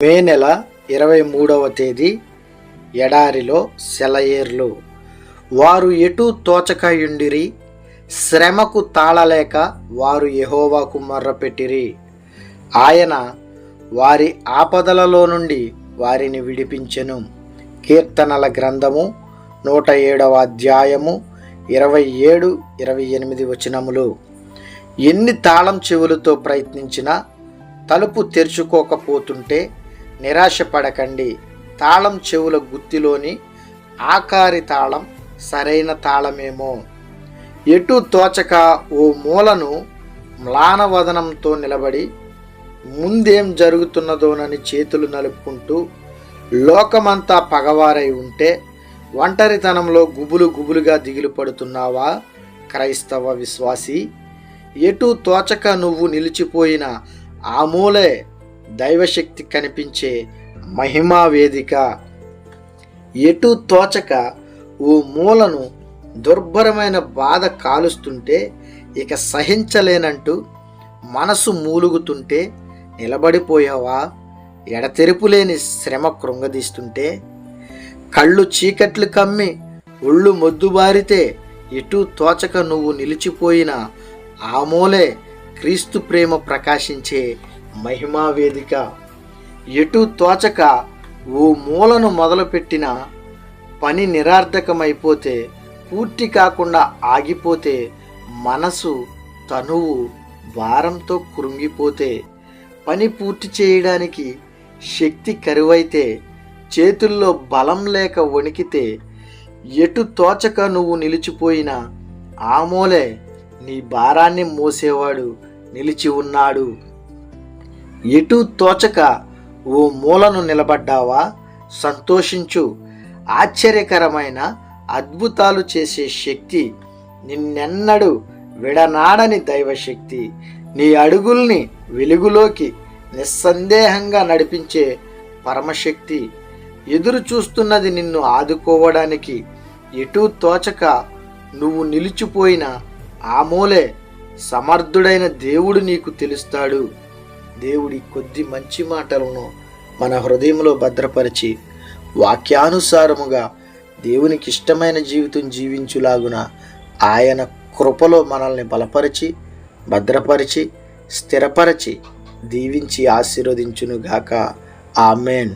మే నెల 23వ తేదీ. ఎడారిలో సెలయేర్లు. వారు ఎటూ తోచకయుండిరి, శ్రమకు తాళలేక వారు యెహోవాకు మొర్రపెట్టిరి. ఆయన వారి ఆపదలలో నుండి వారిని విడిపించెను. కీర్తనల గ్రంథము 107వ అధ్యాయము 27, 28 వచనములు. ఎన్ని తాళం చెవులతో ప్రయత్నించినా తలుపు తెరుచుకోకపోతుంటే నిరాశపడకండి. తాళం చెవుల గుత్తిలోని ఆఖరి తాళం సరైన తాళమేమో. ఎటు తోచక ఓ మూలను మ్లానవదనంతో నిలబడి ముందేం జరుగుతున్నదోనని చేతులు నలుపుకుంటూ లోకమంతా పగవారై ఉంటే ఒంటరితనంలో గుబులుగా దిగులు పడుతున్నావా క్రైస్తవ విశ్వాసి? ఎటు తోచక నువ్వు నిలిచిపోయిన ఆ మూలే దైవశక్తి కనిపించే మహిమా వేదిక. ఎటు తోచక ఓ మూలను దుర్భరమైన బాధ కాలుస్తుంటే, ఇక సహించలేనంటూ మనసు మూలుగుతుంటే నిలబడిపోయావా? ఎడతెరుపులేని శ్రమ కృంగదీస్తుంటే, కళ్ళు చీకట్లు కమ్మి ఒళ్ళు మొద్దుబారితే ఎటు తోచక నువ్వు నిలిచిపోయిన ఆ మూలే క్రీస్తు ప్రేమ ప్రకాశించే మహిమా వేదిక. ఎటు తోచక ఓ మూలను మొదలుపెట్టిన పని నిరర్థకమైపోతే, పూర్తి కాకుండా ఆగిపోతే, మనసు తనువు భారంతో కృంగిపోతే, పని పూర్తి చేయడానికి శక్తి కరువైతే, చేతుల్లో బలం లేక వణికితే, ఎటు తోచక నువ్వు నిలిచిపోయిన ఆ మూలే నీ భారాన్ని మోసేవాడు నిలిచి ఉన్నాడు. ఎటు తోచక ఓ మూలను నిలబడ్డావా? సంతోషించు. ఆశ్చర్యకరమైన అద్భుతాలు చేసే శక్తి, నిన్నెన్నడూ విడనాడని దైవశక్తి, నీ అడుగుల్ని వెలుగులోకి నిస్సందేహంగా నడిపించే పరమశక్తి ఎదురు చూస్తున్నది నిన్ను ఆదుకోవడానికి. ఎటు తోచక నువ్వు నిలిచిపోయిన ఆ మూలే సమర్థుడైన దేవుడు నీకు తెలుస్తాడు. దేవుడి కొద్ది మంచి మాటలను మన హృదయంలో భద్రపరిచి వాక్యానుసారముగా దేవునికి ఇష్టమైన జీవితం జీవించులాగున ఆయన కృపలో మనల్ని బలపరిచి, భద్రపరిచి, స్థిరపరిచి, దీవించి ఆశీర్వదించునుగాక. ఆమెన్.